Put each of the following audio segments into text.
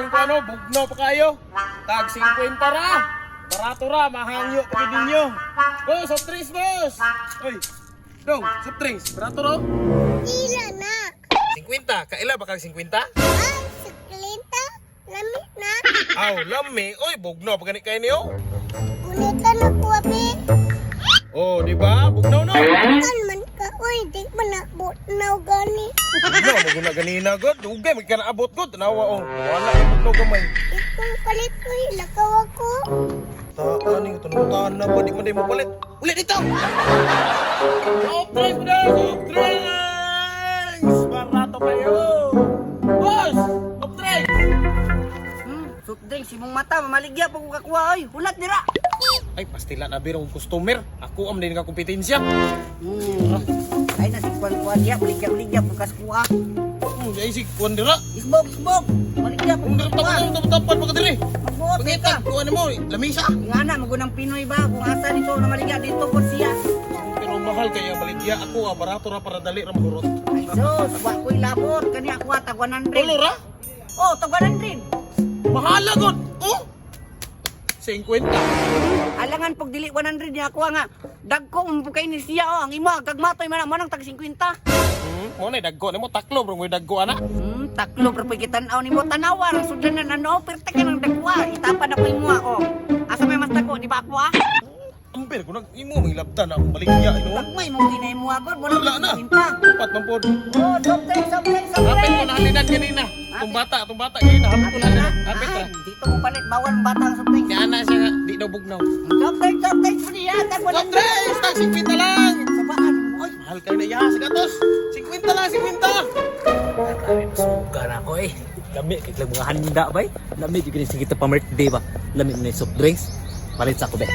kung ano, bugno pa kayo. Tag 50 ra. Barato ra, mahangyo pa ninyo. Oh, soft drinks, boss. Oy. Dong, soft drinks. Barato ro. Ila na. 50, kaila ba kag 50? Ay, siklita. Lamig na. Aw, lami. Oy, bugno pa gani kayo niyo. Unita na ko, api. Oh, di ba? Bugno no. Kan man ka, uy, di man na na gani. Bugno, maguna ganina god. Ugay, magkanaabot god. Tanawa oh. Wala yung bugno gamay. Ikong palit ko, lakaw ako. Taani ko tunungan na ba di man mo palit. Ulit dito. Soft drinks na, soft drinks. Barato kayo. Boss, soft drinks. Soft drinks, imong mata, mamaligya pa ko kakuha, oy. Hulat dira. Ay, pastila na birong customer. Ako am din ka kompetensya. Ay, nasi kuha dia, uligya po kaskuha. Ay, si Wandera. Isbog. Maligya po Kung kaskuha. tapan pa ka diri. Magbuot Pagitag ka. ko ano mo, lamisa. Nga na, magunang Pinoy ba? Kung asa dito na maligya, dito po siya. Pero mahal kaya baligya ako, barato ra para dali ra magurot. Ay, sus, wa ko'y labot. Kani ako tag 100. Tulo ra? Oh, tag 100. Mahala god. Oh. 50. Alangan pag dili 100 niya ako nga. Dagko kay ni siya oh, ang imo kagmatoy man manang tag 50. Mo na daggo nimo taklo bro, mo daggo ana. Taklo pero pagitan-aw nimo tanawa ang sudanan ano pertek nang dagwa. Itapan ako imo oh. Asa may mas dagko di ba ako ah? Amper ko nag imo manglabtan akong baligya ino. Pagmay mo ginay mo agad Wala na. 50. Upat man pod. Oh, something. Hapit ko na halinan kanina. Itong bata kanina hapit ko na halinan. Hapit ra. Dito mo palit bawal ang bata ang something. Ni ana siya nga, di daw bugnaw. Something po niya. Tag 100. Andres, tag 50 lang. Sabaan. Oy, Mahal kayo na ya, sigatos. 50 lang, 50. Suka na ako eh. Lami, kaya mga handa ba eh. Lami, yung kinising kita pa-birthday ba. Lami na yung soft drinks. Palit sa ako ba.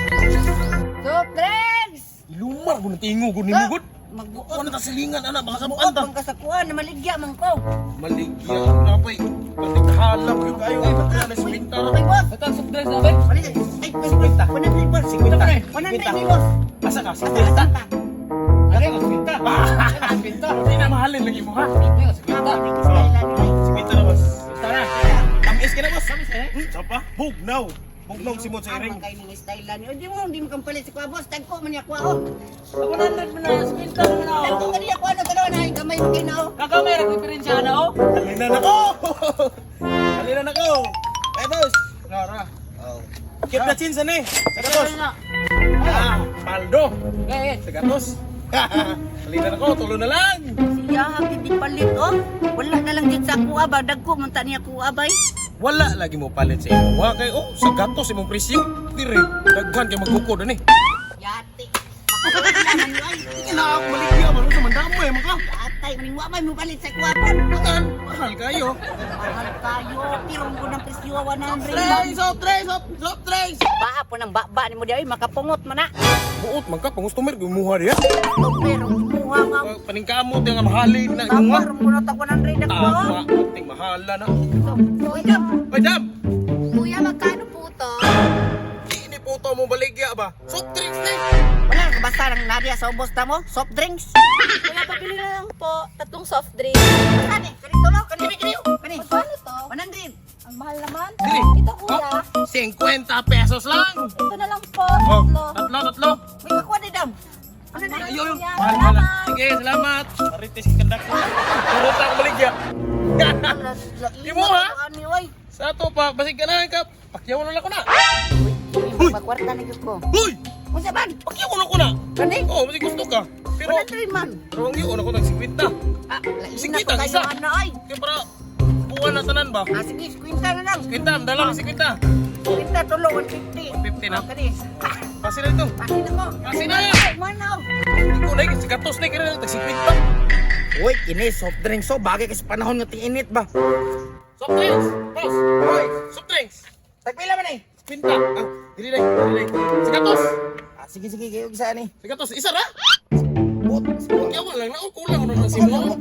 soft drinks. Lumar ko na tingo ko ni mugod. Magbuot. Ano ta silingan ana baka Magbuot sabanta. bang kasakuan na maligya man ko. Maligya na pa eh. Balik halam yung kayo ay pagkala na 50. Ay, boss. Ito ang soft drinks na ba? Palit. Ay, 50. 100 boss. 100 boss. Asa ka? Asa ka? Ano ka? 50. Hindi na mahalin lagi mo ha. 50 na boss. Tara. Tamis ka na boss. Sapa? Bugnaw. Bugnaw si mo sa Ang iring. kayo ng style lang. Hindi mo kampalit si Kuya Boss. Tagko man niya Kuya. 100 mo na, 50 mo na. Tagko ka niya Kuya. Dalawa na. Gamay mo kayo na. Kakamay, nag-diferensya na oh. Halinan ako. Halinan ako. Eh boss. Rara. Oh. Keep the chins ani. Sagatos. Paldo. Eh, Sagatos. Halinan ako, tulo na lang. Siya, hindi palit oh. Wala na lang dito sa Kuya ba. Dagko man ta niya Kuya ba. Wala lagi mo palit sa imo. Wa kay oh, sa gatos imong presyo. Dire, daghan kay magkukod ani. Yati. Makakalaman naman yun. Ina ako maligya man sa mandamay man ka. Atay, maning wa man mo palit sa Kuya po. Mahal, mahal kayo. Mahal kayo. Pirong ko ng presyo 100. Soft drinks. Baa po ng baba ni mo diay makapungot man na. Buot man ka pangustomer gumuha diya. Pero kumuha nga. Paningkamot nga mahalin na Bawal imuha. mo na ta 100 ako. Tama, ting mahala na. Kuya, Oy, dam. kuya, magkano po to? Di ni puto mo baligya ba? Soft drinks ni. Wala ka basta lang Nadia sa ubos na mo. Soft drinks. Kuya, pabili na lang po. 3 soft drinks. Kani, kanito lo, kani kani. Kani. Magkano to? 100. Ang mahal naman. Dili. Ito, kuya. 50 pesos lang. Ito na lang po. Oh, Tatlo. tatlo. May kakuha ni Dam. Ano na? Ayo, Kuya, mahal salamat. mahal. Sige, salamat. Marites kandak ko. Turot ang baligya. Imo, ha? Ano oy? Sa to pa, basig ka na ka. Pakyawan na lang ko na. Uy, magkwarta na gyud ko. Hoy! Unsa man? Pakyawan na ko na. Kani? Oo, masig gusto ka. Pero, 100 man. pero ang iyon ako ng 50. Ah, Sige, sige ta tag-isa. kayo ano ay. Kaya para, buwan na tanan ba? Ah, sige, kwenta na lang. 50, dala ka 50. Kwenta tulo 150. 150 na. Oh, kani. Pasi na ito. Pasi na mo. Pasi na. Manaw. Hindi ko na, si Katos na, kaya tag 50. Uy, kini soft drinks so. Bagay kasi panahon nga tinginit ba. Soft drinks! Boss! Hoy! Soft drinks! Tagpila man eh. 50! Ah, dili na, dili na. Si Katos! Sige, kayo isa ni. Si Katos, isa ra! Bot. Kaya wala lang, kulang ko na si mo.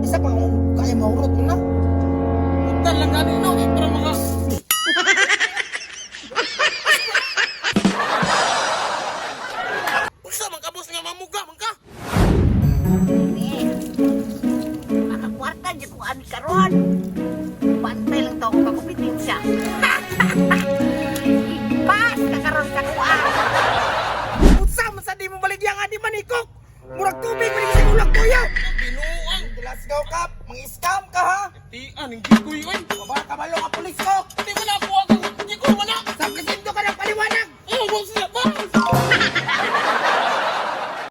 Isa pa kung kaya mahurot mo na. Puntan lang kanino, para mga... Usa man ka, boss, nga mamuga, man ka! Nakakwarta dyan ko ani karon. Pantay lang tao kakupit Murag tubig man sa ulak kuya. Binuang. Let's go, Kap. Mang-scam ka, ha? Tian, ang gigoy, oy. Baba ka balong ang pulis ko.